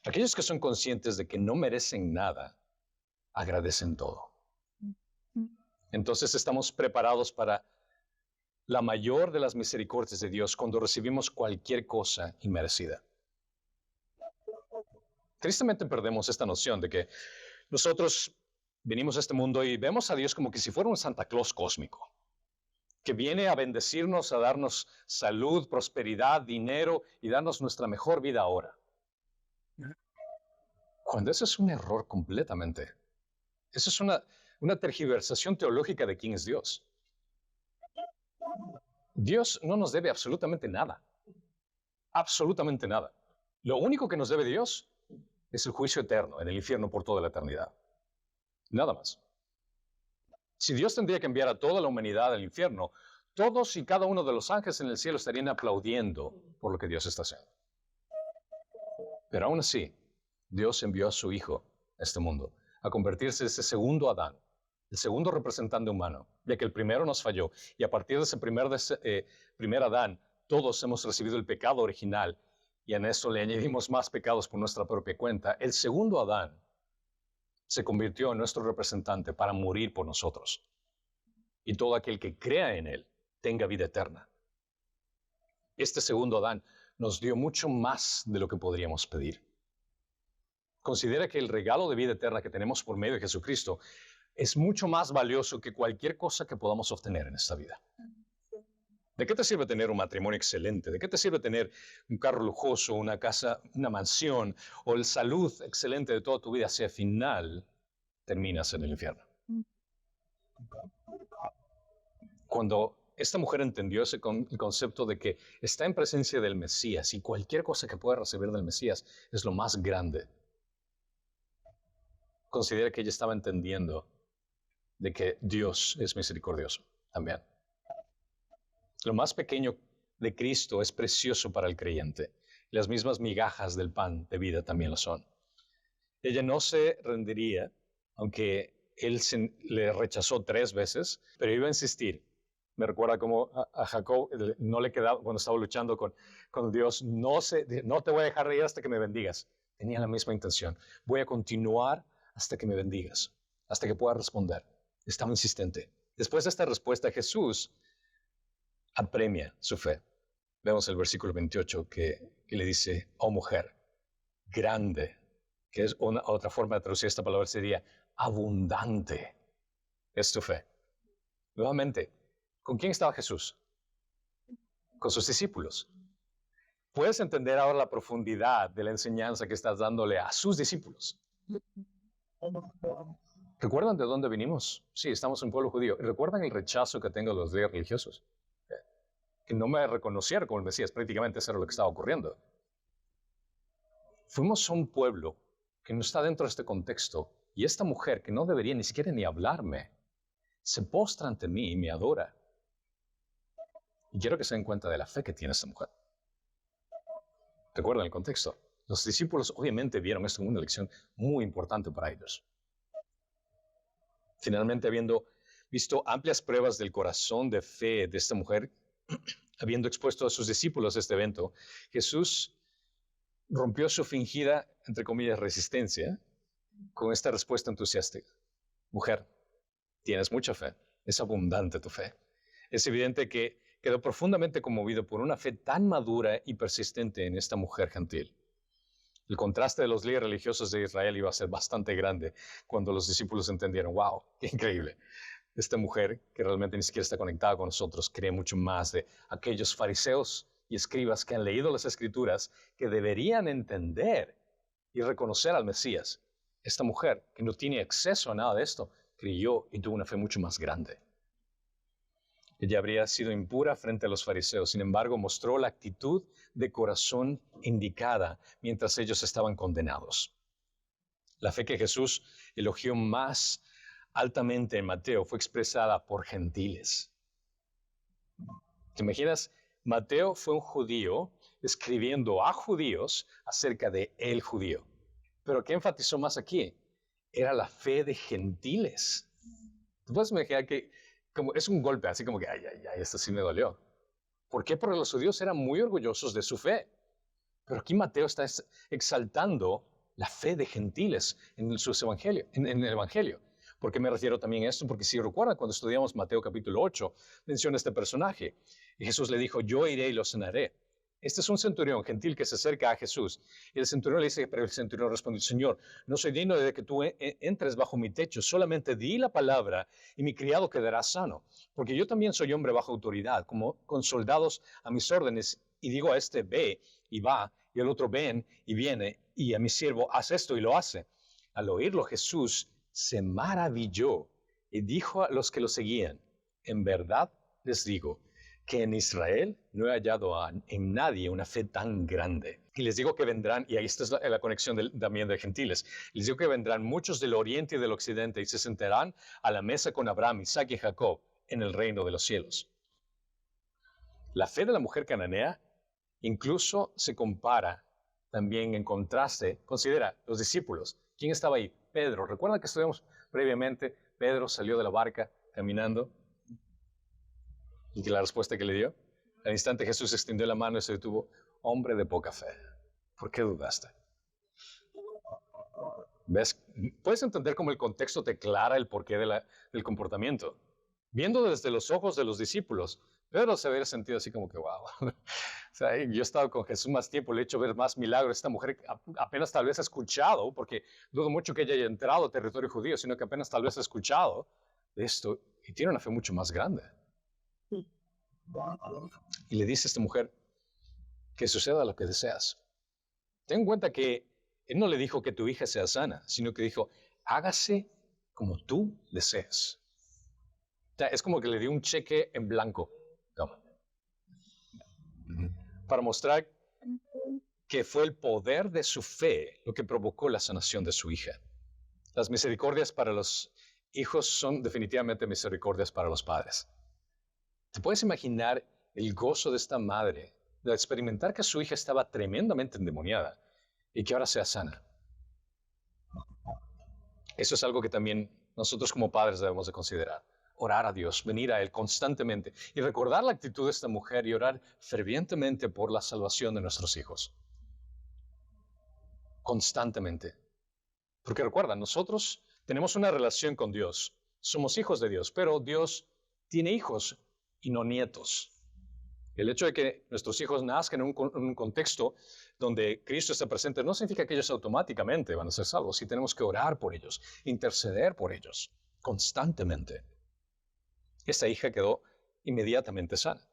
Aquellos que son conscientes de que no merecen nada, agradecen todo. Entonces estamos preparados para la mayor de las misericordias de Dios cuando recibimos cualquier cosa inmerecida. Tristemente perdemos esta noción de que nosotros venimos a este mundo y vemos a Dios como que si fuera un Santa Claus cósmico, que viene a bendecirnos, a darnos salud, prosperidad, dinero y darnos nuestra mejor vida ahora. Cuando eso es un error completamente. Eso es una tergiversación teológica de quién es Dios. Dios no nos debe absolutamente nada. Absolutamente nada. Lo único que nos debe Dios es el juicio eterno en el infierno por toda la eternidad. Nada más. Si Dios tendría que enviar a toda la humanidad al infierno, todos y cada uno de los ángeles en el cielo estarían aplaudiendo por lo que Dios está haciendo. Pero aún así, Dios envió a su Hijo a este mundo a convertirse en ese segundo Adán, el segundo representante humano, ya que el primero nos falló, y a partir de ese primer Adán, todos hemos recibido el pecado original, y en esto le añadimos más pecados por nuestra propia cuenta. El segundo Adán se convirtió en nuestro representante para morir por nosotros, y todo aquel que crea en él tenga vida eterna. Este segundo Adán nos dio mucho más de lo que podríamos pedir. Considera que el regalo de vida eterna que tenemos por medio de Jesucristo es mucho más valioso que cualquier cosa que podamos obtener en esta vida. ¿De qué te sirve tener un matrimonio excelente? ¿De qué te sirve tener un carro lujoso, una casa, una mansión o la salud excelente de toda tu vida si al final terminas en el infierno? Cuando esta mujer entendió el concepto de que está en presencia del Mesías y cualquier cosa que pueda recibir del Mesías es lo más grande, considera que ella estaba entendiendo de que Dios es misericordioso también. Lo más pequeño de Cristo es precioso para el creyente. Las mismas migajas del pan de vida también lo son. Ella no se rendiría, aunque él le rechazó 3 veces, pero iba a insistir Me recuerda como a Jacob no le quedaba, cuando estaba luchando con Dios, no te voy a dejar reír hasta que me bendigas. Tenía la misma intención. Voy a continuar hasta que me bendigas, hasta que pueda responder. Estaba insistente. Después de esta respuesta, Jesús apremia su fe. Vemos el versículo 28 que le dice, oh mujer, grande, que es otra forma de traducir esta palabra sería abundante es tu fe. Nuevamente, ¿con quién estaba Jesús? Con sus discípulos. Puedes entender ahora la profundidad de la enseñanza que estás dándole a sus discípulos. ¿Recuerdan de dónde vinimos? Sí, estamos en un pueblo judío. ¿Recuerdan el rechazo que tengo de los líderes religiosos? Que no me reconocieron como el Mesías. Prácticamente eso era lo que estaba ocurriendo. Fuimos a un pueblo que no está dentro de este contexto, y esta mujer, que no debería ni siquiera ni hablarme, se postra ante mí y me adora. Y quiero que se den cuenta de la fe que tiene esta mujer. ¿Recuerdan el contexto? Los discípulos obviamente vieron esto como una lección muy importante para ellos. Finalmente, habiendo visto amplias pruebas del corazón de fe de esta mujer, habiendo expuesto a sus discípulos este evento, Jesús rompió su fingida, entre comillas, resistencia con esta respuesta entusiástica. Mujer, tienes mucha fe, es abundante tu fe. Es evidente que quedó profundamente conmovido por una fe tan madura y persistente en esta mujer gentil. El contraste de los líderes religiosos de Israel iba a ser bastante grande cuando los discípulos entendieron, wow, qué increíble. Esta mujer, que realmente ni siquiera está conectada con nosotros, cree mucho más de aquellos fariseos y escribas que han leído las Escrituras, que deberían entender y reconocer al Mesías. Esta mujer, que no tiene acceso a nada de esto, creyó y tuvo una fe mucho más grande. Ella habría sido impura frente a los fariseos, sin embargo, mostró la actitud de corazón indicada mientras ellos estaban condenados. La fe que Jesús elogió más altamente en Mateo fue expresada por gentiles. ¿Te imaginas? Mateo fue un judío escribiendo a judíos acerca de el judío. Pero ¿qué enfatizó más aquí? Era la fe de gentiles. ¿Tú puedes imaginar que como es un golpe, así como que, ay, esto sí me dolió? ¿Por qué? Porque los judíos eran muy orgullosos de su fe. Pero aquí Mateo está exaltando la fe de gentiles en el Evangelio. ¿Por qué me refiero también a esto? Porque si recuerdan, cuando estudiamos Mateo capítulo 8, menciona este personaje. Y Jesús le dijo, yo iré y lo sanaré. Este es un centurión gentil que se acerca a Jesús. Y el centurión le dice, pero el centurión responde, Señor, no soy digno de que tú entres bajo mi techo, solamente di la palabra y mi criado quedará sano. Porque yo también soy hombre bajo autoridad, como con soldados a mis órdenes, y digo a este, ve y va, y al otro, ven y viene, y a mi siervo, haz esto y lo hace. Al oírlo, Jesús se maravilló y dijo a los que lo seguían, en verdad les digo, que en Israel no he hallado en nadie una fe tan grande. Y les digo que vendrán, y ahí está la conexión también de gentiles, les digo que vendrán muchos del oriente y del occidente y se sentarán a la mesa con Abraham, Isaac y Jacob en el reino de los cielos. La fe de la mujer cananea incluso se compara también en contraste. Considera los discípulos. ¿Quién estaba ahí? Pedro. ¿Recuerdan que estudiamos previamente? Pedro salió de la barca caminando. ¿Y que la respuesta que le dio? Al instante Jesús extendió la mano y se detuvo. Hombre de poca fe, ¿por qué dudaste? ¿Ves? Puedes entender cómo el contexto te aclara el porqué del comportamiento. Viendo desde los ojos de los discípulos, Pedro se había sentido así como que, wow. O sea, yo he estado con Jesús más tiempo, le he hecho ver más milagros. Esta mujer apenas tal vez ha escuchado, porque dudo mucho que ella haya entrado a territorio judío, sino que apenas tal vez ha escuchado de esto y tiene una fe mucho más grande. Y le dice a esta mujer que suceda lo que deseas. Ten en cuenta que él no le dijo que tu hija sea sana, sino que dijo, hágase como tú desees. O sea, es como que le dio un cheque en blanco. Toma. Para mostrar que fue el poder de su fe lo que provocó la sanación de su hija. Las misericordias para los hijos son definitivamente misericordias para los padres. ¿Te puedes imaginar el gozo de esta madre de experimentar que su hija estaba tremendamente endemoniada y que ahora sea sana? Eso es algo que también nosotros como padres debemos de considerar. orar a Dios, venir a Él constantemente y recordar la actitud de esta mujer y orar fervientemente por la salvación de nuestros hijos. Constantemente. Porque recuerda, nosotros tenemos una relación con Dios. Somos hijos de Dios, pero Dios tiene hijos y no nietos. El hecho de que nuestros hijos nazcan en un contexto donde Cristo está presente no significa que ellos automáticamente van a ser salvos. Sí tenemos que orar por ellos, interceder por ellos, constantemente. Esta hija quedó inmediatamente sana.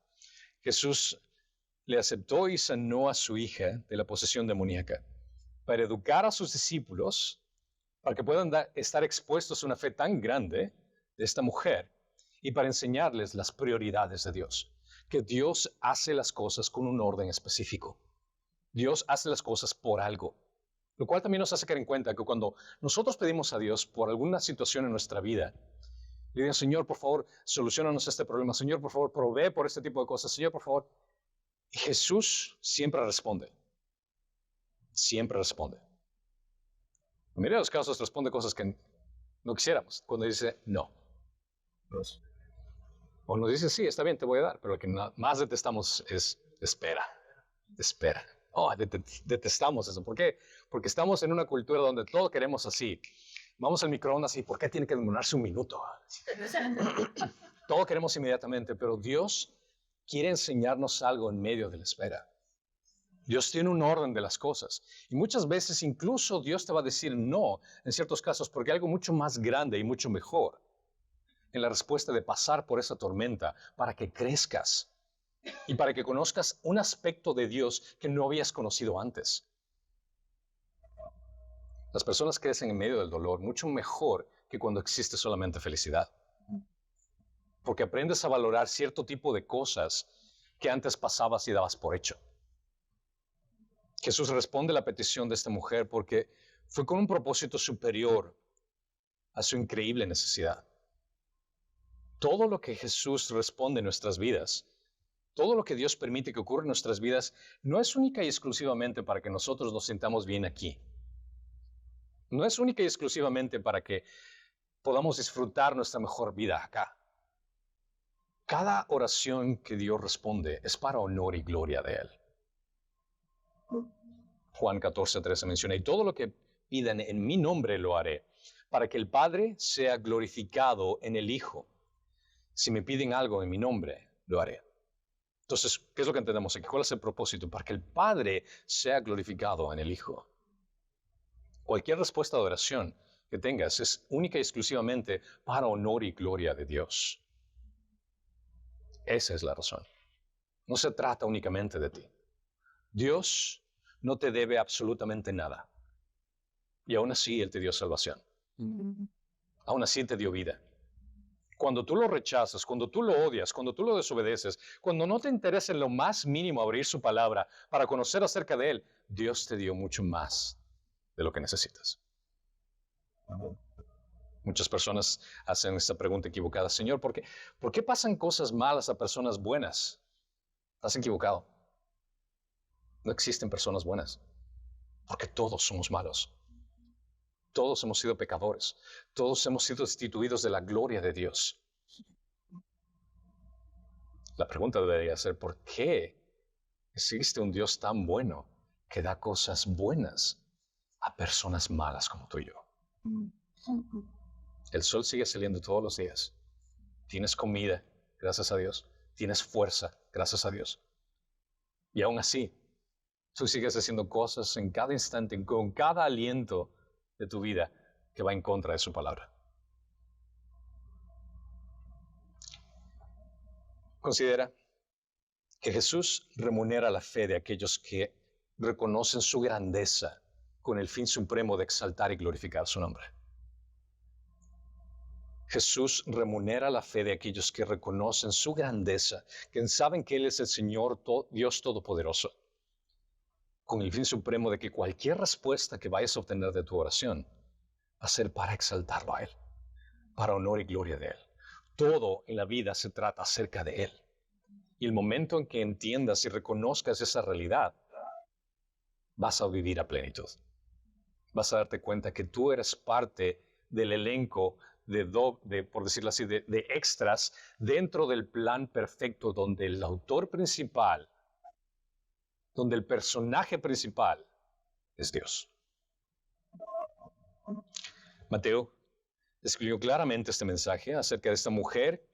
Jesús le aceptó y sanó a su hija de la posesión demoníaca para educar a sus discípulos, para que puedan estar expuestos a una fe tan grande de esta mujer y para enseñarles las prioridades de Dios. Que Dios hace las cosas con un orden específico. Dios hace las cosas por algo. Lo cual también nos hace caer en cuenta que cuando nosotros pedimos a Dios por alguna situación en nuestra vida, le digo, Señor, por favor, soluciónanos este problema. Señor, por favor, provee por este tipo de cosas. Señor, por favor. Y Jesús siempre responde. Siempre responde. En la mayoría de los casos responde cosas que no quisiéramos. Cuando dice no. O nos dice, sí, está bien, te voy a dar. Pero lo que más detestamos es espera. Espera. Oh, detestamos eso. ¿Por qué? Porque estamos en una cultura donde todo queremos así. Vamos al microondas y ¿por qué tiene que demorarse un minuto? Todo queremos inmediatamente, pero Dios quiere enseñarnos algo en medio de la espera. Dios tiene un orden de las cosas. Y muchas veces incluso Dios te va a decir no en ciertos casos porque hay algo mucho más grande y mucho mejor en la respuesta de pasar por esa tormenta para que crezcas y para que conozcas un aspecto de Dios que no habías conocido antes. Las personas crecen en medio del dolor mucho mejor que cuando existe solamente felicidad. Porque aprendes a valorar cierto tipo de cosas que antes pasabas y dabas por hecho. Jesús responde a la petición de esta mujer porque fue con un propósito superior a su increíble necesidad. Todo lo que Jesús responde en nuestras vidas, todo lo que Dios permite que ocurra en nuestras vidas, no es única y exclusivamente para que nosotros nos sintamos bien aquí. No es única y exclusivamente para que podamos disfrutar nuestra mejor vida acá. Cada oración que Dios responde es para honor y gloria de Él. Juan 14:13 menciona, y todo lo que pidan en mi nombre lo haré, para que el Padre sea glorificado en el Hijo. Si me piden algo en mi nombre, lo haré. Entonces, ¿qué es lo que entendemos aquí? ¿Cuál es el propósito? Para que el Padre sea glorificado en el Hijo. Cualquier respuesta de oración que tengas es única y exclusivamente para honor y gloria de Dios. Esa es la razón. No se trata únicamente de ti. Dios no te debe absolutamente nada. Y aún así Él te dio salvación. Aún así te dio vida. Cuando tú lo rechazas, cuando tú lo odias, cuando tú lo desobedeces, cuando no te interesa en lo más mínimo abrir su palabra para conocer acerca de Él, Dios te dio mucho más de lo que necesitas. Muchas personas hacen esta pregunta equivocada. Señor, ¿por qué pasan cosas malas a personas buenas? Estás equivocado. No existen personas buenas, porque todos somos malos. Todos hemos sido pecadores. Todos hemos sido destituidos de la gloria de Dios. La pregunta debería ser, ¿por qué existe un Dios tan bueno que da cosas buenas a personas malas como tú y yo? El sol sigue saliendo todos los días. Tienes comida, gracias a Dios. Tienes fuerza, gracias a Dios. Y aún así, tú sigues haciendo cosas en cada instante, con cada aliento de tu vida que va en contra de su palabra. Considera que Jesús remunera la fe de aquellos que reconocen su grandeza con el fin supremo de exaltar y glorificar su nombre. Jesús remunera la fe de aquellos que reconocen su grandeza, que saben que Él es el Señor Dios Todopoderoso, con el fin supremo de que cualquier respuesta que vayas a obtener de tu oración va a ser para exaltarlo a Él, para honor y gloria de Él. Todo en la vida se trata acerca de Él. Y el momento en que entiendas y reconozcas esa realidad, vas a vivir a plenitud. Vas a darte cuenta que tú eres parte del elenco por decirlo así, de extras dentro del plan perfecto donde el autor principal, donde el personaje principal es Dios. Mateo escribió claramente este mensaje acerca de esta mujer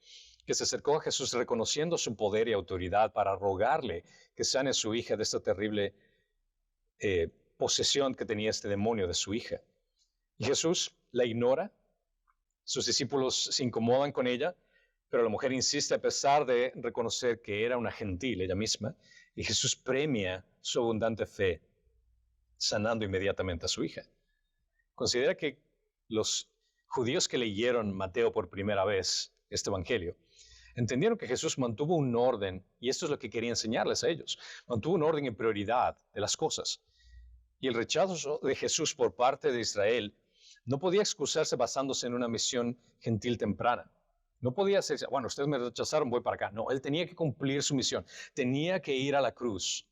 que se acercó a Jesús reconociendo su poder y autoridad para rogarle que sane a su hija de esta terrible posesión que tenía este demonio de su hija. Y Jesús la ignora, sus discípulos se incomodan con ella, pero la mujer insiste a pesar de reconocer que era una gentil ella misma, y Jesús premia su abundante fe, sanando inmediatamente a su hija. Considera que los judíos que leyeron Mateo por primera vez, este evangelio, entendieron que Jesús mantuvo un orden, y esto es lo que quería enseñarles a ellos, mantuvo un orden y prioridad de las cosas. Y el rechazo de Jesús por parte de Israel no podía excusarse basándose en una misión gentil temprana. No podía ser, bueno, ustedes me rechazaron, voy para acá. No, él tenía que cumplir su misión. Tenía que ir a la cruz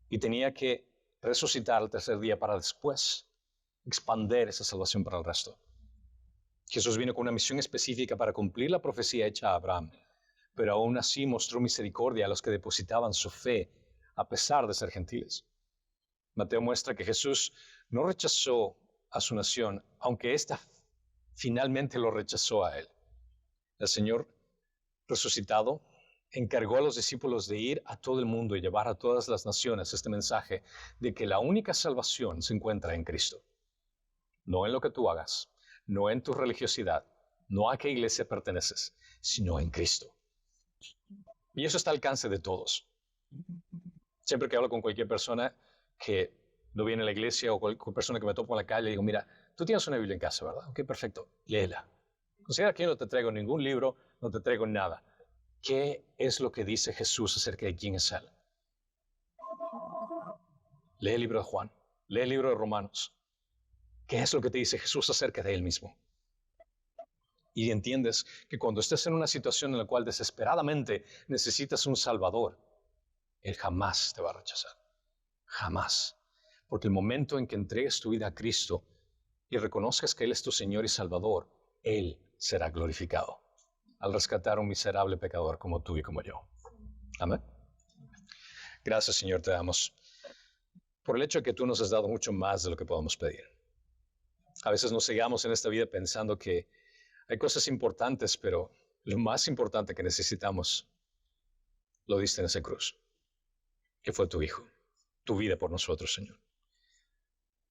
y tenía que resucitar al tercer día para después expandir esa salvación para el resto. Jesús vino con una misión específica para cumplir la profecía hecha a Abraham, pero aún así mostró misericordia a los que depositaban su fe a pesar de ser gentiles. Mateo muestra que Jesús no rechazó a su nación, aunque ésta finalmente lo rechazó a él. El Señor resucitado encargó a los discípulos de ir a todo el mundo y llevar a todas las naciones este mensaje de que la única salvación se encuentra en Cristo. No en lo que tú hagas, no en tu religiosidad, no a qué iglesia perteneces, sino en Cristo. Y eso está al alcance de todos. Siempre que hablo con cualquier persona que no viene a la iglesia o cualquier persona que me topo en la calle, digo, mira, tú tienes una Biblia en casa, ¿verdad? Ok, perfecto, léela. Considera que yo no te traigo ningún libro, no te traigo nada. ¿Qué es lo que dice Jesús acerca de quién es Él? Lee el libro de Juan, lee el libro de Romanos. ¿Qué es lo que te dice Jesús acerca de Él mismo? Y entiendes que cuando estés en una situación en la cual desesperadamente necesitas un Salvador, Él jamás te va a rechazar. Jamás. Porque el momento en que entregues tu vida a Cristo y reconozcas que Él es tu Señor y Salvador, Él será glorificado al rescatar a un miserable pecador como tú y como yo. Amén. Gracias, Señor, te damos por el hecho de que tú nos has dado mucho más de lo que podemos pedir. A veces nos cegamos en esta vida pensando que hay cosas importantes, pero lo más importante que necesitamos lo diste en esa cruz, que fue tu Hijo, tu vida por nosotros, Señor.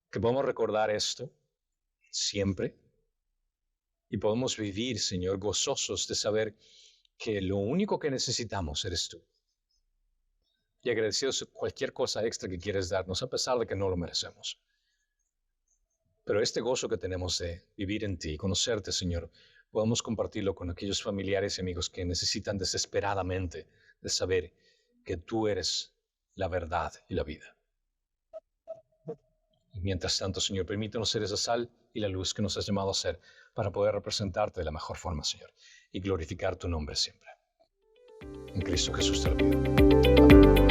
Que podamos recordar esto siempre y podemos vivir, Señor, gozosos de saber que lo único que necesitamos eres tú. Y agradecidos de cualquier cosa extra que quieres darnos, a pesar de que no lo merecemos. Pero este gozo que tenemos de vivir en ti, conocerte, Señor, podemos compartirlo con aquellos familiares y amigos que necesitan desesperadamente de saber que tú eres la verdad y la vida. Y mientras tanto, Señor, permítanos ser esa sal y la luz que nos has llamado a ser para poder representarte de la mejor forma, Señor, y glorificar tu nombre siempre. En Cristo Jesús te lo pido. Amén.